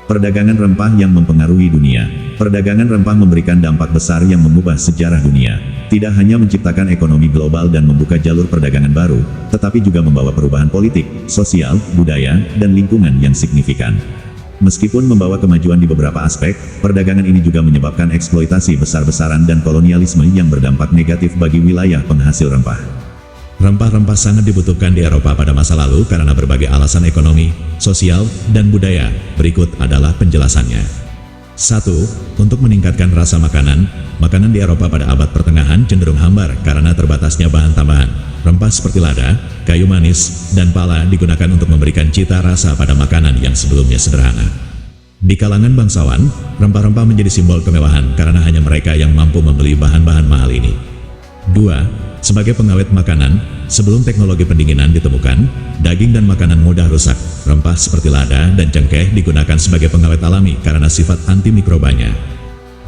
Perdagangan rempah yang mempengaruhi dunia. Perdagangan rempah memberikan dampak besar yang mengubah sejarah dunia. Tidak hanya menciptakan ekonomi global dan membuka jalur perdagangan baru, tetapi juga membawa perubahan politik, sosial, budaya, dan lingkungan yang signifikan. Meskipun membawa kemajuan di beberapa aspek, perdagangan ini juga menyebabkan eksploitasi besar-besaran dan kolonialisme yang berdampak negatif bagi wilayah penghasil rempah. Rempah-rempah sangat dibutuhkan di Eropa pada masa lalu karena berbagai alasan ekonomi, sosial, dan budaya. Berikut adalah penjelasannya. 1. Untuk meningkatkan rasa makanan, makanan di Eropa pada abad pertengahan cenderung hambar karena terbatasnya bahan tambahan. Rempah seperti lada, kayu manis, dan pala digunakan untuk memberikan cita rasa pada makanan yang sebelumnya sederhana. Di kalangan bangsawan, rempah-rempah menjadi simbol kemewahan karena hanya mereka yang mampu membeli bahan-bahan mahal ini. 2. Sebagai pengawet makanan, sebelum teknologi pendinginan ditemukan, daging dan makanan mudah rusak. Rempah seperti lada dan cengkeh digunakan sebagai pengawet alami karena sifat antimikrobanya.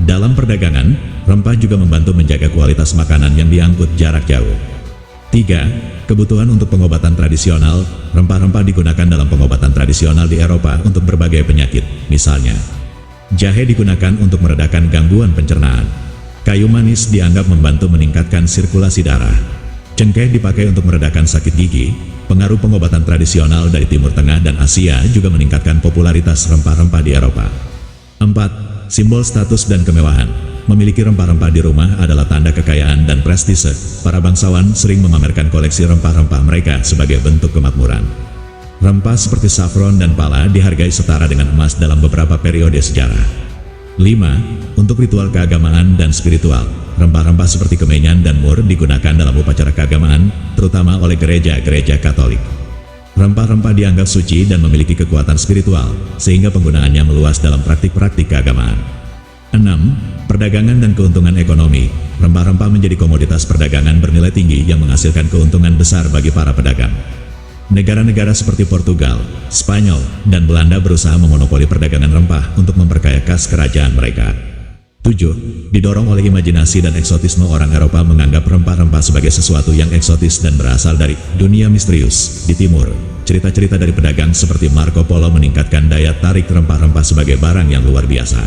Dalam perdagangan, rempah juga membantu menjaga kualitas makanan yang diangkut jarak jauh. 3. Kebutuhan untuk pengobatan tradisional. Rempah-rempah digunakan dalam pengobatan tradisional di Eropa untuk berbagai penyakit. Misalnya, jahe digunakan untuk meredakan gangguan pencernaan. Kayu manis dianggap membantu meningkatkan sirkulasi darah. Cengkeh dipakai untuk meredakan sakit gigi. Pengaruh pengobatan tradisional dari Timur Tengah dan Asia juga meningkatkan popularitas rempah-rempah di Eropa. 4. Simbol status dan kemewahan. Memiliki rempah-rempah di rumah adalah tanda kekayaan dan prestise. Para bangsawan sering memamerkan koleksi rempah-rempah mereka sebagai bentuk kemakmuran. Rempah seperti saffron dan pala dihargai setara dengan emas dalam beberapa periode sejarah. 5. Untuk ritual keagamaan dan spiritual, rempah-rempah seperti kemenyan dan mur digunakan dalam upacara keagamaan, terutama oleh gereja-gereja Katolik. Rempah-rempah dianggap suci dan memiliki kekuatan spiritual, sehingga penggunaannya meluas dalam praktik-praktik keagamaan. 6. Perdagangan dan keuntungan ekonomi. Rempah-rempah menjadi komoditas perdagangan bernilai tinggi yang menghasilkan keuntungan besar bagi para pedagang. Negara-negara seperti Portugal, Spanyol, dan Belanda berusaha memonopoli perdagangan rempah untuk memperkaya kas kerajaan mereka. 7. Didorong oleh imajinasi dan eksotisme, orang Eropa menganggap rempah-rempah sebagai sesuatu yang eksotis dan berasal dari dunia misterius. Di timur, cerita-cerita dari pedagang seperti Marco Polo meningkatkan daya tarik rempah-rempah sebagai barang yang luar biasa.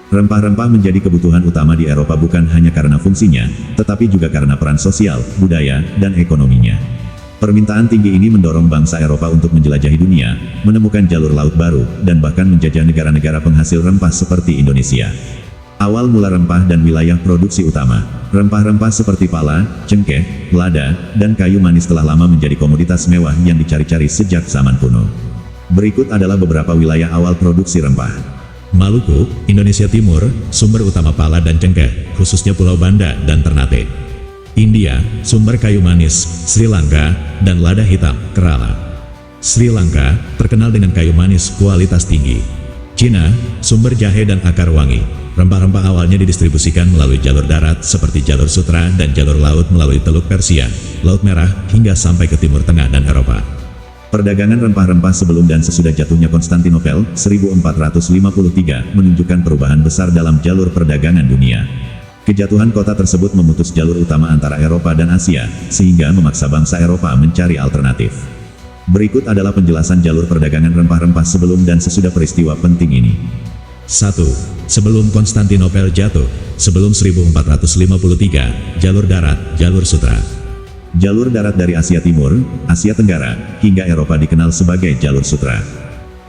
Rempah-rempah menjadi kebutuhan utama di Eropa bukan hanya karena fungsinya, tetapi juga karena peran sosial, budaya, dan ekonominya. Permintaan tinggi ini mendorong bangsa Eropa untuk menjelajahi dunia, menemukan jalur laut baru, dan bahkan menjajah negara-negara penghasil rempah seperti Indonesia. Awal mula rempah dan wilayah produksi utama. Rempah-rempah seperti pala, cengkeh, lada, dan kayu manis telah lama menjadi komoditas mewah yang dicari-cari sejak zaman kuno. Berikut adalah beberapa wilayah awal produksi rempah. Maluku, Indonesia Timur, sumber utama pala dan cengkeh, khususnya Pulau Banda dan Ternate. India, sumber kayu manis, Sri Lanka, dan lada hitam, Kerala. Sri Lanka, terkenal dengan kayu manis kualitas tinggi. Cina, sumber jahe dan akar wangi. Rempah-rempah awalnya didistribusikan melalui jalur darat seperti jalur sutra dan jalur laut melalui Teluk Persia, Laut Merah, hingga sampai ke Timur Tengah dan Eropa. Perdagangan rempah-rempah sebelum dan sesudah jatuhnya Konstantinopel, 1453, menunjukkan perubahan besar dalam jalur perdagangan dunia. Kejatuhan kota tersebut memutus jalur utama antara Eropa dan Asia, sehingga memaksa bangsa Eropa mencari alternatif. Berikut adalah penjelasan jalur perdagangan rempah-rempah sebelum dan sesudah peristiwa penting ini. 1. Sebelum Konstantinopel jatuh, sebelum 1453, jalur darat, jalur sutra. Jalur darat dari Asia Timur, Asia Tenggara, hingga Eropa dikenal sebagai jalur sutra.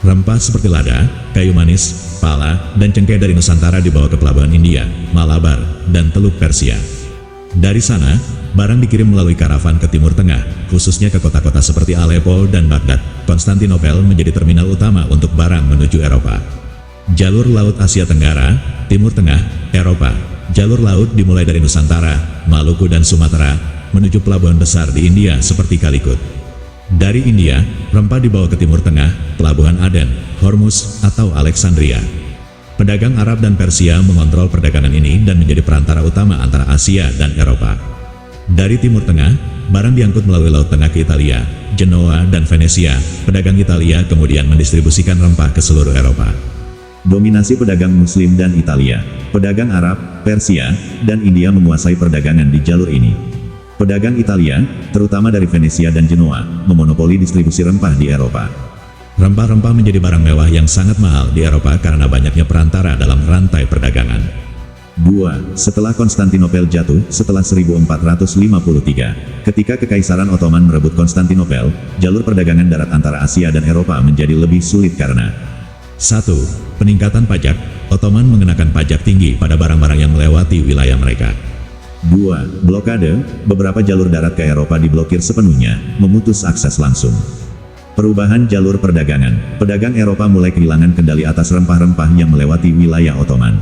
Rempah seperti lada, kayu manis, pala, dan cengkeh dari Nusantara dibawa ke pelabuhan India, Malabar, dan Teluk Persia. Dari sana, barang dikirim melalui karavan ke Timur Tengah, khususnya ke kota-kota seperti Aleppo dan Baghdad. Konstantinopel menjadi terminal utama untuk barang menuju Eropa. Jalur laut Asia Tenggara, Timur Tengah, Eropa. Jalur laut dimulai dari Nusantara, Maluku dan Sumatera, menuju pelabuhan besar di India seperti Calicut. Dari India, rempah dibawa ke Timur Tengah, pelabuhan Aden, Hormuz, atau Alexandria. Pedagang Arab dan Persia mengontrol perdagangan ini dan menjadi perantara utama antara Asia dan Eropa. Dari Timur Tengah, barang diangkut melalui Laut Tengah ke Italia, Genoa, dan Venesia. Pedagang Italia kemudian mendistribusikan rempah ke seluruh Eropa. Dominasi pedagang Muslim dan Italia. Pedagang Arab, Persia, dan India menguasai perdagangan di jalur ini. Pedagang Italia, terutama dari Venesia dan Genoa, memonopoli distribusi rempah di Eropa. Rempah-rempah menjadi barang mewah yang sangat mahal di Eropa karena banyaknya perantara dalam rantai perdagangan. 2. Setelah Konstantinopel jatuh, setelah 1453, ketika Kekaisaran Ottoman merebut Konstantinopel, jalur perdagangan darat antara Asia dan Eropa menjadi lebih sulit karena 1. Peningkatan pajak. Ottoman mengenakan pajak tinggi pada barang-barang yang melewati wilayah mereka. 2. Blokade. Beberapa jalur darat ke Eropa diblokir sepenuhnya, memutus akses langsung. Perubahan jalur perdagangan. Pedagang Eropa mulai kehilangan kendali atas rempah-rempah yang melewati wilayah Ottoman.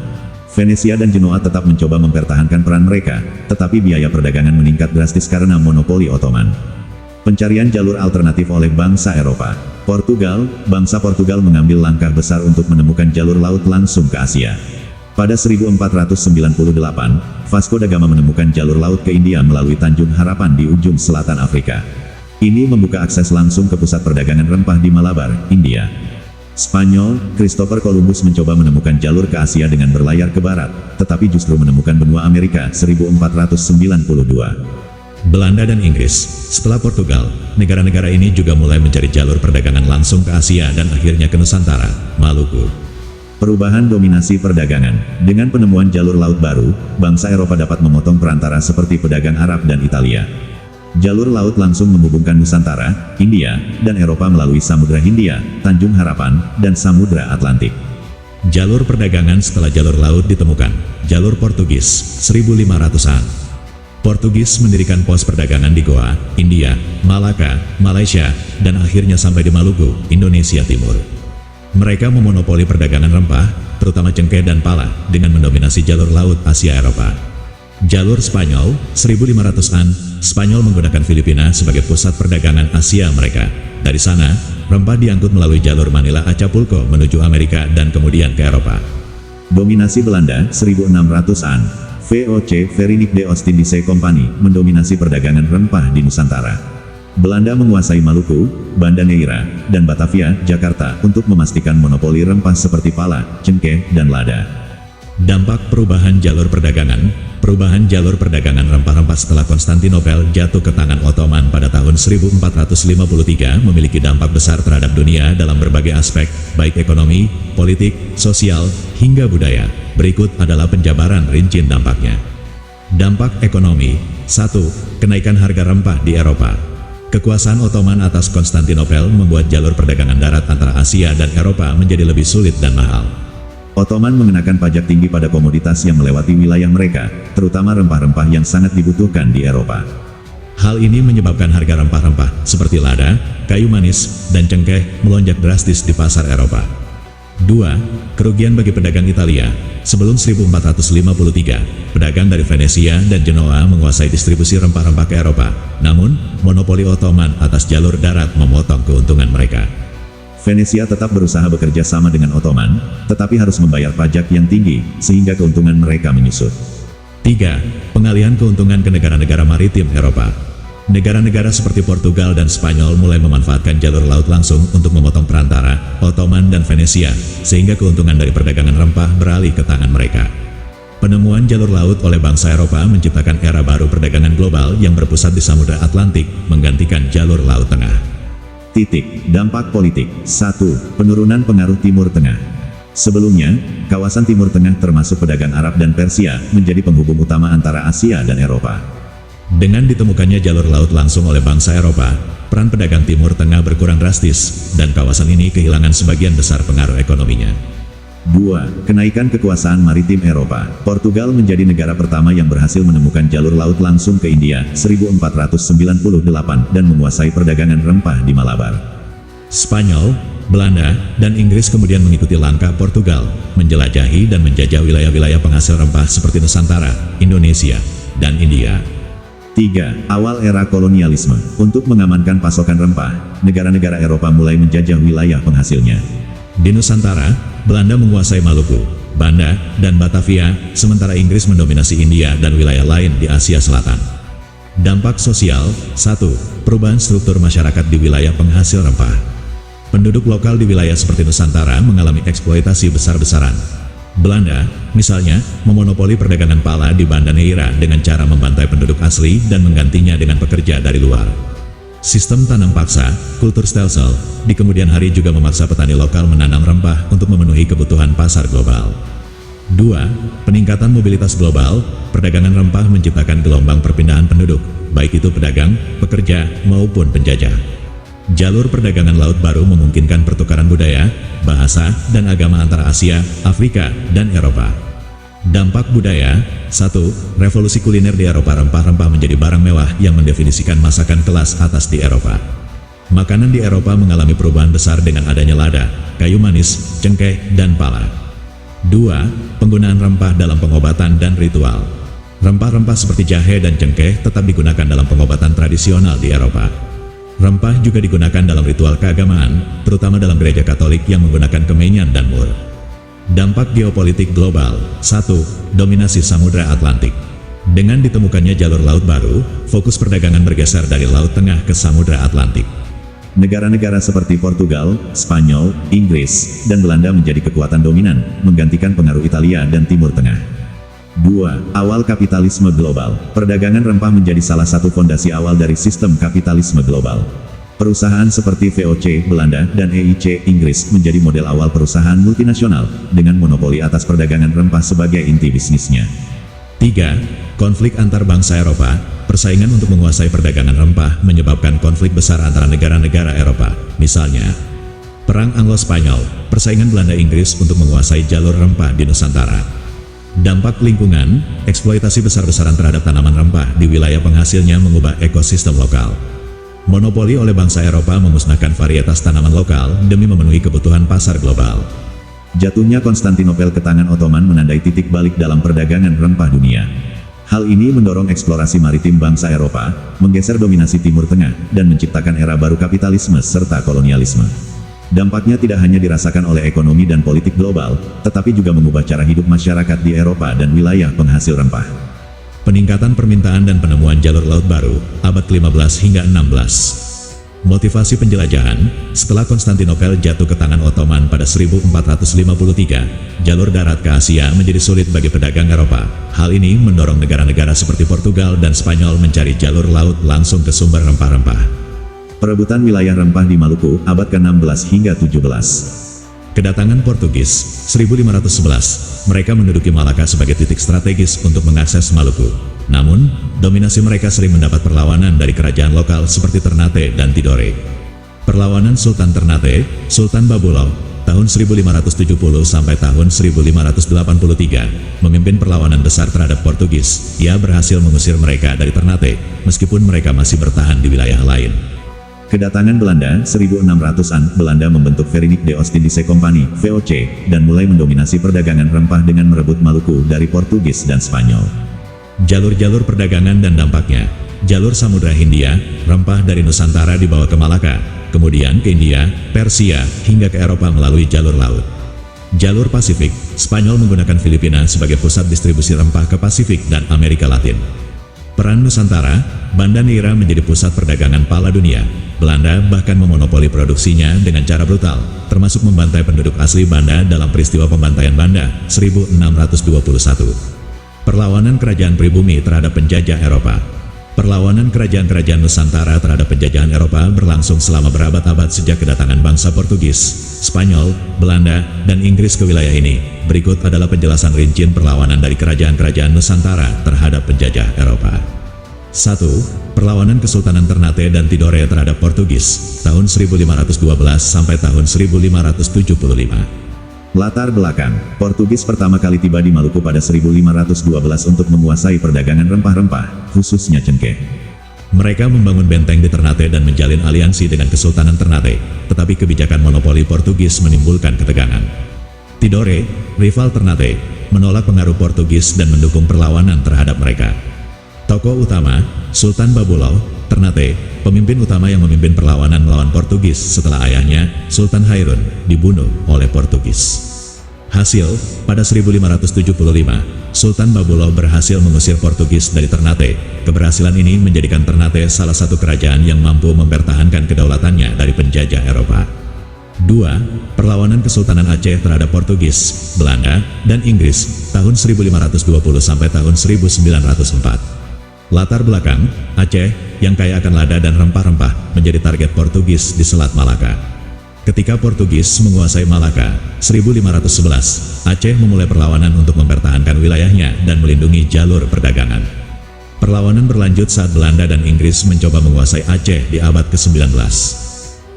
Venesia dan Genoa tetap mencoba mempertahankan peran mereka, tetapi biaya perdagangan meningkat drastis karena monopoli Ottoman. Pencarian jalur alternatif oleh bangsa Eropa. Portugal. Bangsa Portugal mengambil langkah besar untuk menemukan jalur laut langsung ke Asia. Pada 1498, Vasco da Gama menemukan jalur laut ke India melalui Tanjung Harapan di ujung selatan Afrika. Ini membuka akses langsung ke pusat perdagangan rempah di Malabar, India. Spanyol. Christopher Columbus mencoba menemukan jalur ke Asia dengan berlayar ke barat, tetapi justru menemukan benua Amerika 1492. Belanda dan Inggris. Setelah Portugal, negara-negara ini juga mulai mencari jalur perdagangan langsung ke Asia dan akhirnya ke Nusantara, Maluku. Perubahan dominasi perdagangan. Dengan penemuan jalur laut baru, bangsa Eropa dapat memotong perantara seperti pedagang Arab dan Italia. Jalur laut langsung menghubungkan Nusantara, India, dan Eropa melalui Samudra Hindia, Tanjung Harapan, dan Samudra Atlantik. Jalur perdagangan setelah jalur laut ditemukan. Jalur Portugis, 1500-an. Portugis mendirikan pos perdagangan di Goa, India, Malaka, Malaysia, dan akhirnya sampai di Maluku, Indonesia Timur. Mereka memonopoli perdagangan rempah, terutama cengkeh dan pala, dengan mendominasi jalur laut Asia Eropa. Jalur Spanyol, 1500-an, Spanyol menggunakan Filipina sebagai pusat perdagangan Asia mereka. Dari sana, rempah diangkut melalui jalur Manila Acapulco menuju Amerika dan kemudian ke Eropa. Dominasi Belanda, 1600-an. VOC Verinic de Ostindische Company mendominasi perdagangan rempah di Nusantara. Belanda menguasai Maluku, Banda Neira, dan Batavia, Jakarta untuk memastikan monopoli rempah seperti pala, cengkeh, dan lada. Dampak perubahan jalur perdagangan. Perubahan jalur perdagangan rempah-rempah setelah Konstantinopel jatuh ke tangan Ottoman pada tahun 1453 memiliki dampak besar terhadap dunia dalam berbagai aspek, baik ekonomi, politik, sosial, hingga budaya. Berikut adalah penjabaran rinci dampaknya. Dampak ekonomi. 1. Kenaikan harga rempah di Eropa. Kekuasaan Ottoman atas Konstantinopel membuat jalur perdagangan darat antara Asia dan Eropa menjadi lebih sulit dan mahal. Ottoman mengenakan pajak tinggi pada komoditas yang melewati wilayah mereka, terutama rempah-rempah yang sangat dibutuhkan di Eropa. Hal ini menyebabkan harga rempah-rempah seperti lada, kayu manis, dan cengkeh melonjak drastis di pasar Eropa. 2. Kerugian bagi pedagang Italia. Sebelum 1453, pedagang dari Venesia dan Genoa menguasai distribusi rempah-rempah ke Eropa. Namun, monopoli Ottoman atas jalur darat memotong keuntungan mereka. Venesia tetap berusaha bekerja sama dengan Ottoman, tetapi harus membayar pajak yang tinggi, sehingga keuntungan mereka menyusut. 3. Pengalihan keuntungan ke negara-negara maritim Eropa. Negara-negara seperti Portugal dan Spanyol mulai memanfaatkan jalur laut langsung untuk memotong perantara, Ottoman dan Venesia, sehingga keuntungan dari perdagangan rempah beralih ke tangan mereka. Penemuan jalur laut oleh bangsa Eropa menciptakan era baru perdagangan global yang berpusat di Samudra Atlantik, menggantikan jalur laut tengah. Dampak politik. 1. Penurunan pengaruh Timur Tengah. Sebelumnya, kawasan Timur Tengah termasuk pedagang Arab dan Persia, menjadi penghubung utama antara Asia dan Eropa. Dengan ditemukannya jalur laut langsung oleh bangsa Eropa, peran pedagang Timur Tengah berkurang drastis, dan kawasan ini kehilangan sebagian besar pengaruh ekonominya. 2. Kenaikan kekuasaan maritim Eropa. Portugal menjadi negara pertama yang berhasil menemukan jalur laut langsung ke India, 1498, dan menguasai perdagangan rempah di Malabar. Spanyol, Belanda, dan Inggris kemudian mengikuti langkah Portugal, menjelajahi dan menjajah wilayah-wilayah penghasil rempah seperti Nusantara, Indonesia, dan India. 3. Awal era kolonialisme. Untuk mengamankan pasokan rempah, negara-negara Eropa mulai menjajah wilayah penghasilnya. Di Nusantara, Belanda menguasai Maluku, Banda, dan Batavia, sementara Inggris mendominasi India dan wilayah lain di Asia Selatan. Dampak sosial. 1. Perubahan struktur masyarakat di wilayah penghasil rempah. Penduduk lokal di wilayah seperti Nusantara mengalami eksploitasi besar-besaran. Belanda, misalnya, memonopoli perdagangan pala di Banda Neira dengan cara membantai penduduk asli dan menggantinya dengan pekerja dari luar. Sistem tanam paksa, kultur stelsel, di kemudian hari juga memaksa petani lokal menanam rempah untuk memenuhi kebutuhan pasar global. 2. Peningkatan mobilitas global, perdagangan rempah menciptakan gelombang perpindahan penduduk, baik itu pedagang, pekerja, maupun penjajah. Jalur perdagangan laut baru memungkinkan pertukaran budaya, bahasa, dan agama antara Asia, Afrika, dan Eropa. Dampak budaya. 1. Revolusi kuliner di Eropa. Rempah-rempah menjadi barang mewah yang mendefinisikan masakan kelas atas di Eropa. Makanan di Eropa mengalami perubahan besar dengan adanya lada, kayu manis, cengkeh, dan pala. 2. Penggunaan rempah dalam pengobatan dan ritual. Rempah-rempah seperti jahe dan cengkeh tetap digunakan dalam pengobatan tradisional di Eropa. Rempah juga digunakan dalam ritual keagamaan, terutama dalam gereja Katolik yang menggunakan kemenyan dan mur. Dampak geopolitik global. 1. Dominasi Samudra Atlantik. Dengan ditemukannya jalur laut baru, fokus perdagangan bergeser dari Laut Tengah ke Samudra Atlantik. Negara-negara seperti Portugal, Spanyol, Inggris, dan Belanda menjadi kekuatan dominan, menggantikan pengaruh Italia dan Timur Tengah. 2. Awal kapitalisme global. Perdagangan rempah menjadi salah satu fondasi awal dari sistem kapitalisme global. Perusahaan seperti VOC Belanda dan EIC Inggris menjadi model awal perusahaan multinasional, dengan monopoli atas perdagangan rempah sebagai inti bisnisnya. 3. Konflik antar bangsa Eropa. Persaingan untuk menguasai perdagangan rempah menyebabkan konflik besar antara negara-negara Eropa. Misalnya, Perang Anglo-Spanyol, persaingan Belanda-Inggris untuk menguasai jalur rempah di Nusantara. Dampak lingkungan, eksploitasi besar-besaran terhadap tanaman rempah di wilayah penghasilnya mengubah ekosistem lokal. Monopoli oleh bangsa Eropa memusnahkan varietas tanaman lokal demi memenuhi kebutuhan pasar global. Jatuhnya Konstantinopel ke tangan Ottoman menandai titik balik dalam perdagangan rempah dunia. Hal ini mendorong eksplorasi maritim bangsa Eropa, menggeser dominasi Timur Tengah, dan menciptakan era baru kapitalisme serta kolonialisme. Dampaknya tidak hanya dirasakan oleh ekonomi dan politik global, tetapi juga mengubah cara hidup masyarakat di Eropa dan wilayah penghasil rempah. Peningkatan permintaan dan penemuan jalur laut baru, abad ke-15 hingga 16. Motivasi penjelajahan. Setelah Konstantinopel jatuh ke tangan Ottoman pada 1453, jalur darat ke Asia menjadi sulit bagi pedagang Eropa. Hal ini mendorong negara-negara seperti Portugal dan Spanyol mencari jalur laut langsung ke sumber rempah-rempah. Perebutan wilayah rempah di Maluku, abad ke-16 hingga 17. Kedatangan Portugis, 1511, mereka menduduki Malaka sebagai titik strategis untuk mengakses Maluku. Namun, dominasi mereka sering mendapat perlawanan dari kerajaan lokal seperti Ternate dan Tidore. Perlawanan Sultan Ternate, Sultan Babulau, tahun 1570 sampai tahun 1583, memimpin perlawanan besar terhadap Portugis. Ia berhasil mengusir mereka dari Ternate, meskipun mereka masih bertahan di wilayah lain. Kedatangan Belanda, 1600-an, Belanda membentuk Verenigde Ostindische Compagnie, VOC, dan mulai mendominasi perdagangan rempah dengan merebut Maluku dari Portugis dan Spanyol. Jalur-jalur perdagangan dan dampaknya. Jalur Samudra Hindia, rempah dari Nusantara dibawa ke Malaka, kemudian ke India, Persia, hingga ke Eropa melalui jalur laut. Jalur Pasifik, Spanyol menggunakan Filipina sebagai pusat distribusi rempah ke Pasifik dan Amerika Latin. Peran Nusantara, Banda Neira menjadi pusat perdagangan pala dunia. Belanda bahkan memonopoli produksinya dengan cara brutal, termasuk membantai penduduk asli Banda dalam peristiwa pembantaian Banda, 1621. Perlawanan kerajaan pribumi terhadap penjajah Eropa. Perlawanan kerajaan-kerajaan Nusantara terhadap penjajahan Eropa berlangsung selama berabad-abad sejak kedatangan bangsa Portugis, Spanyol, Belanda, dan Inggris ke wilayah ini. Berikut adalah penjelasan rincian perlawanan dari kerajaan-kerajaan Nusantara terhadap penjajah Eropa. 1. Perlawanan Kesultanan Ternate dan Tidore terhadap Portugis, tahun 1512 sampai tahun 1575. Latar belakang, Portugis pertama kali tiba di Maluku pada 1512 untuk menguasai perdagangan rempah-rempah, khususnya cengkeh. Mereka membangun benteng di Ternate dan menjalin aliansi dengan Kesultanan Ternate, tetapi kebijakan monopoli Portugis menimbulkan ketegangan. Tidore, rival Ternate, menolak pengaruh Portugis dan mendukung perlawanan terhadap mereka. Tokoh utama, Sultan Babulau, Ternate, pemimpin utama yang memimpin perlawanan melawan Portugis setelah ayahnya, Sultan Hairun, dibunuh oleh Portugis. Hasil, pada 1575, Sultan Babulau berhasil mengusir Portugis dari Ternate. Keberhasilan ini menjadikan Ternate salah satu kerajaan yang mampu mempertahankan kedaulatannya dari penjajah Eropa. 2. Perlawanan Kesultanan Aceh terhadap Portugis, Belanda, dan Inggris, tahun 1520 sampai tahun 1904. Latar belakang, Aceh, yang kaya akan lada dan rempah-rempah, menjadi target Portugis di Selat Malaka. Ketika Portugis menguasai Malaka, 1511, Aceh memulai perlawanan untuk mempertahankan wilayahnya dan melindungi jalur perdagangan. Perlawanan berlanjut saat Belanda dan Inggris mencoba menguasai Aceh di abad ke-19.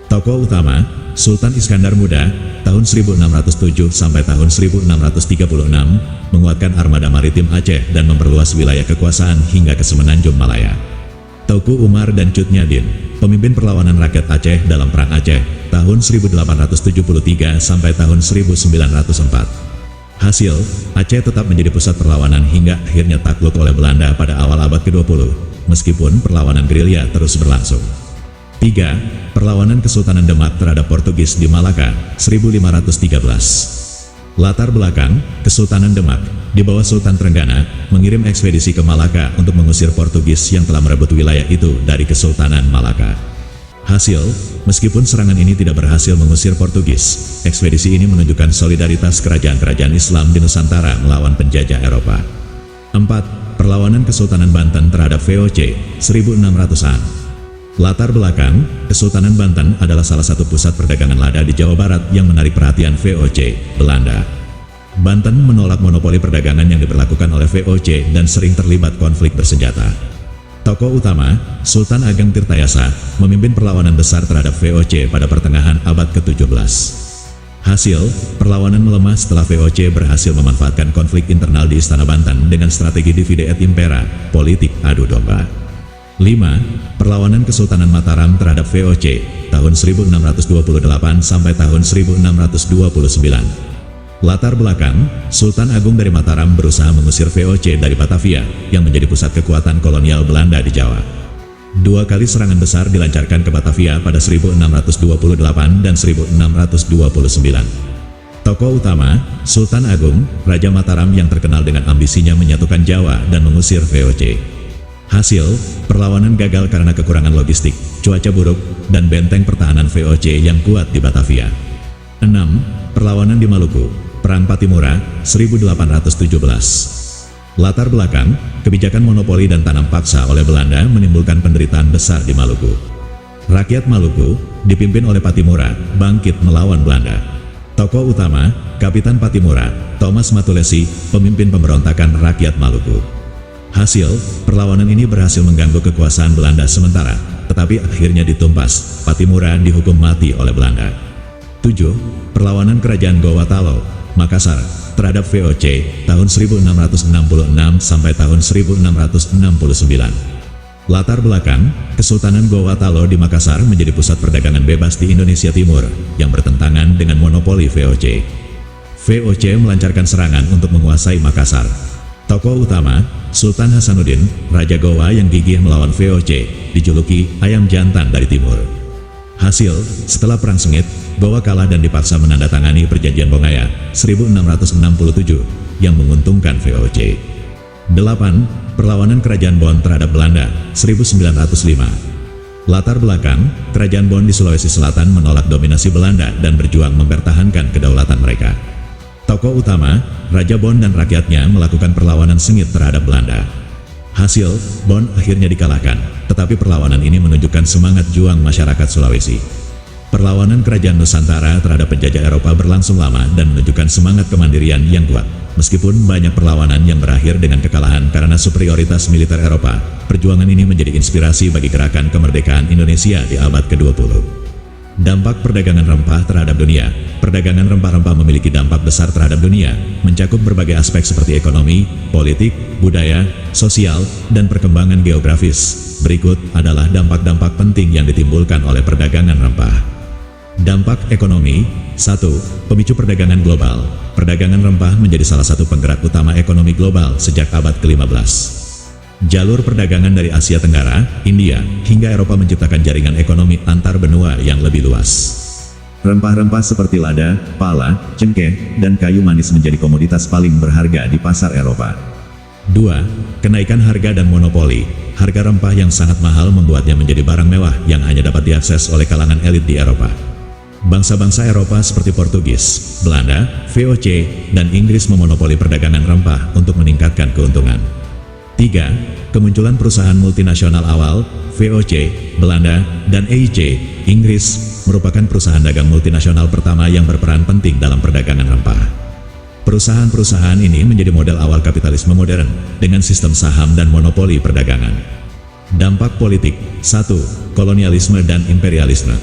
Tokoh utama, Sultan Iskandar Muda, tahun 1607 sampai tahun 1636, menguatkan armada maritim Aceh dan memperluas wilayah kekuasaan hingga ke Semenanjung Malaya. Teuku Umar dan Cut Nyadin, pemimpin perlawanan rakyat Aceh dalam Perang Aceh, tahun 1873 sampai tahun 1904. Hasil, Aceh tetap menjadi pusat perlawanan hingga akhirnya takluk oleh Belanda pada awal abad ke-20, meskipun perlawanan gerilya terus berlangsung. 3. Perlawanan Kesultanan Demak terhadap Portugis di Malaka, 1513. Latar belakang, Kesultanan Demak, di bawah Sultan Trenggana, mengirim ekspedisi ke Malaka untuk mengusir Portugis yang telah merebut wilayah itu dari Kesultanan Malaka. Hasil, meskipun serangan ini tidak berhasil mengusir Portugis, ekspedisi ini menunjukkan solidaritas kerajaan-kerajaan Islam di Nusantara melawan penjajah Eropa. 4. Perlawanan Kesultanan Banten terhadap VOC, 1600-an. Latar belakang, Kesultanan Banten adalah salah satu pusat perdagangan lada di Jawa Barat yang menarik perhatian VOC, Belanda. Banten menolak monopoli perdagangan yang diberlakukan oleh VOC dan sering terlibat konflik bersenjata. Tokoh utama, Sultan Ageng Tirtayasa, memimpin perlawanan besar terhadap VOC pada pertengahan abad ke-17. Hasil, perlawanan melemah setelah VOC berhasil memanfaatkan konflik internal di Istana Banten dengan strategi divide et impera, politik adu domba. 5. Perlawanan Kesultanan Mataram terhadap VOC, tahun 1628 sampai tahun 1629. Latar belakang, Sultan Agung dari Mataram berusaha mengusir VOC dari Batavia, yang menjadi pusat kekuatan kolonial Belanda di Jawa. 2 kali serangan besar dilancarkan ke Batavia pada 1628 dan 1629. Tokoh utama, Sultan Agung, Raja Mataram yang terkenal dengan ambisinya menyatukan Jawa dan mengusir VOC. Hasil, perlawanan gagal karena kekurangan logistik, cuaca buruk, dan benteng pertahanan VOC yang kuat di Batavia. 6. Perlawanan di Maluku, Perang Patimura, 1817. Latar belakang, kebijakan monopoli dan tanam paksa oleh Belanda menimbulkan penderitaan besar di Maluku. Rakyat Maluku, dipimpin oleh Patimura, bangkit melawan Belanda. Tokoh utama, Kapitan Patimura, Thomas Matulesi, pemimpin pemberontakan rakyat Maluku. Hasil, perlawanan ini berhasil mengganggu kekuasaan Belanda sementara, tetapi akhirnya ditumpas. Patimura dihukum mati oleh Belanda. 7. Perlawanan Kerajaan Gowatalo, Makassar, terhadap VOC, tahun 1666 sampai tahun 1669. Latar belakang, Kesultanan Gowatalo di Makassar menjadi pusat perdagangan bebas di Indonesia Timur, yang bertentangan dengan monopoli VOC. VOC melancarkan serangan untuk menguasai Makassar. Tokoh utama, Sultan Hasanuddin, Raja Gowa yang gigih melawan VOC, dijuluki Ayam Jantan dari Timur. Hasil, setelah Perang Sengit, Gowa kalah dan dipaksa menandatangani Perjanjian Bongaya, 1667, yang menguntungkan VOC. 8. Perlawanan Kerajaan Bon terhadap Belanda, 1905. Latar belakang, Kerajaan Bon di Sulawesi Selatan menolak dominasi Belanda dan berjuang mempertahankan kedaulatan mereka. Tokoh utama, Raja Bon dan rakyatnya melakukan perlawanan sengit terhadap Belanda. Hasil, Bon akhirnya dikalahkan, tetapi perlawanan ini menunjukkan semangat juang masyarakat Sulawesi. Perlawanan Kerajaan Nusantara terhadap penjajah Eropa berlangsung lama dan menunjukkan semangat kemandirian yang kuat. Meskipun banyak perlawanan yang berakhir dengan kekalahan karena superioritas militer Eropa, perjuangan ini menjadi inspirasi bagi gerakan kemerdekaan Indonesia di abad ke-20. Dampak perdagangan rempah terhadap dunia. Perdagangan rempah-rempah memiliki dampak besar terhadap dunia, mencakup berbagai aspek seperti ekonomi, politik, budaya, sosial, dan perkembangan geografis. Berikut adalah dampak-dampak penting yang ditimbulkan oleh perdagangan rempah. Dampak ekonomi. 1. Pemicu perdagangan global. Perdagangan rempah menjadi salah satu penggerak utama ekonomi global sejak abad ke-15. Jalur perdagangan dari Asia Tenggara, India, hingga Eropa menciptakan jaringan ekonomi antar benua yang lebih luas. Rempah-rempah seperti lada, pala, cengkeh, dan kayu manis menjadi komoditas paling berharga di pasar Eropa. 2. Kenaikan harga dan monopoli. Harga rempah yang sangat mahal membuatnya menjadi barang mewah yang hanya dapat diakses oleh kalangan elit di Eropa. Bangsa-bangsa Eropa seperti Portugis, Belanda, VOC, dan Inggris memonopoli perdagangan rempah untuk meningkatkan keuntungan. 3. Kemunculan perusahaan multinasional awal, VOC, Belanda, dan EIC, Inggris, merupakan perusahaan dagang multinasional pertama yang berperan penting dalam perdagangan rempah. Perusahaan-perusahaan ini menjadi model awal kapitalisme modern, dengan sistem saham dan monopoli perdagangan. Dampak politik. 1. Kolonialisme dan imperialisme.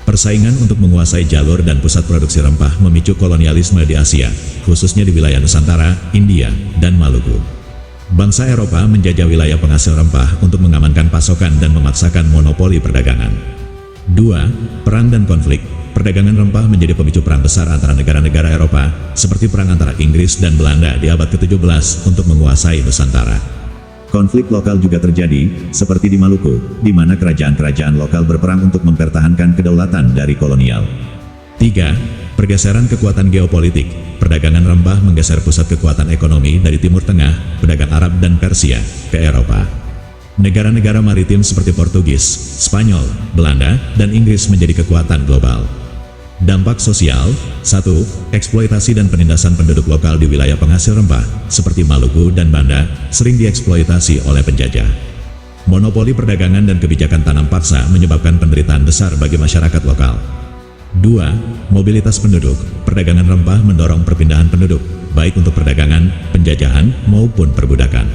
Persaingan untuk menguasai jalur dan pusat produksi rempah memicu kolonialisme di Asia, khususnya di wilayah Nusantara, India, dan Maluku. Bangsa Eropa menjajah wilayah penghasil rempah untuk mengamankan pasokan dan memaksakan monopoli perdagangan. 2. Perang dan konflik. Perdagangan rempah menjadi pemicu perang besar antara negara-negara Eropa, seperti perang antara Inggris dan Belanda di abad ke-17 untuk menguasai Nusantara. Konflik lokal juga terjadi, seperti di Maluku, di mana kerajaan-kerajaan lokal berperang untuk mempertahankan kedaulatan dari kolonial. 3. Pergeseran kekuatan geopolitik. Perdagangan rempah menggeser pusat kekuatan ekonomi dari Timur Tengah, pedagang Arab dan Persia, ke Eropa. Negara-negara maritim seperti Portugis, Spanyol, Belanda, dan Inggris menjadi kekuatan global. Dampak sosial. 1. Eksploitasi dan penindasan penduduk lokal di wilayah penghasil rempah, seperti Maluku dan Banda, sering dieksploitasi oleh penjajah. Monopoli perdagangan dan kebijakan tanam paksa menyebabkan penderitaan besar bagi masyarakat lokal. 2. Mobilitas penduduk. Perdagangan rempah mendorong perpindahan penduduk, baik untuk perdagangan, penjajahan, maupun perbudakan.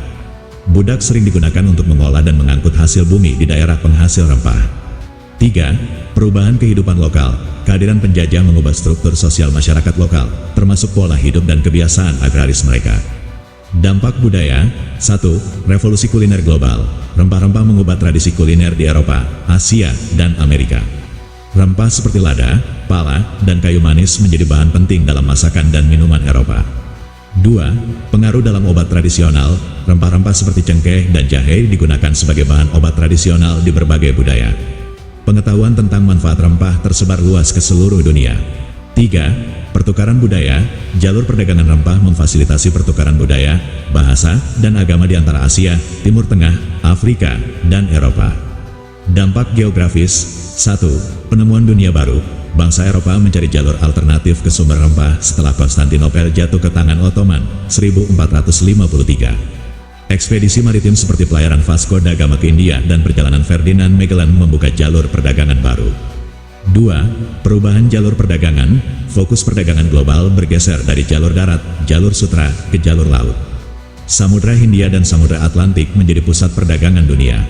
Budak sering digunakan untuk mengolah dan mengangkut hasil bumi di daerah penghasil rempah. 3. Perubahan kehidupan lokal. Kehadiran penjajah mengubah struktur sosial masyarakat lokal, termasuk pola hidup dan kebiasaan agraris mereka. Dampak budaya. 1. Revolusi kuliner global. Rempah-rempah mengubah tradisi kuliner di Eropa, Asia, dan Amerika. Rempah seperti lada, pala, dan kayu manis menjadi bahan penting dalam masakan dan minuman Eropa. 2. Pengaruh dalam obat tradisional. Rempah-rempah seperti cengkeh dan jahe digunakan sebagai bahan obat tradisional di berbagai budaya. Pengetahuan tentang manfaat rempah tersebar luas ke seluruh dunia. 3. Pertukaran budaya. Jalur perdagangan rempah memfasilitasi pertukaran budaya, bahasa, dan agama di antara Asia, Timur Tengah, Afrika, dan Eropa. Dampak geografis. 1. Penemuan dunia baru. Bangsa Eropa mencari jalur alternatif ke sumber rempah setelah Konstantinopel jatuh ke tangan Ottoman, 1453. Ekspedisi maritim seperti pelayaran Vasco da Gama ke India dan perjalanan Ferdinand Magellan membuka jalur perdagangan baru. 2. Perubahan jalur perdagangan. Fokus perdagangan global bergeser dari jalur darat, jalur sutra, ke jalur laut. Samudra Hindia dan Samudra Atlantik menjadi pusat perdagangan dunia.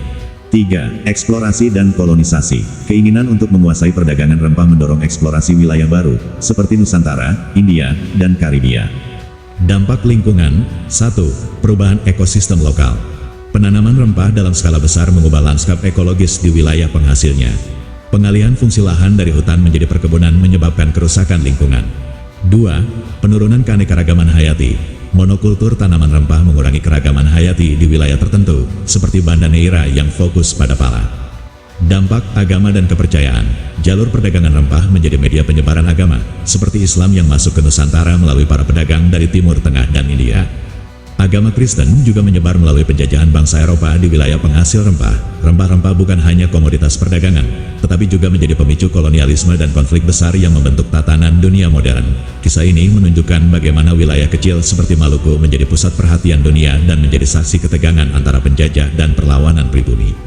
3. Eksplorasi dan kolonisasi. Keinginan untuk menguasai perdagangan rempah mendorong eksplorasi wilayah baru, seperti Nusantara, India, dan Karibia. Dampak lingkungan. 1. Perubahan ekosistem lokal. Penanaman rempah dalam skala besar mengubah lanskap ekologis di wilayah penghasilnya. Pengalihan fungsi lahan dari hutan menjadi perkebunan menyebabkan kerusakan lingkungan. 2. Penurunan keanekaragaman hayati. Monokultur tanaman rempah mengurangi keragaman hayati di wilayah tertentu, seperti Banda Neira yang fokus pada pala. Dampak agama dan kepercayaan. Jalur perdagangan rempah menjadi media penyebaran agama, seperti Islam yang masuk ke Nusantara melalui para pedagang dari Timur Tengah dan India. Agama Kristen juga menyebar melalui penjajahan bangsa Eropa di wilayah penghasil rempah. Rempah-rempah bukan hanya komoditas perdagangan, tetapi juga menjadi pemicu kolonialisme dan konflik besar yang membentuk tatanan dunia modern. Kisah ini menunjukkan bagaimana wilayah kecil seperti Maluku menjadi pusat perhatian dunia dan menjadi saksi ketegangan antara penjajah dan perlawanan pribumi.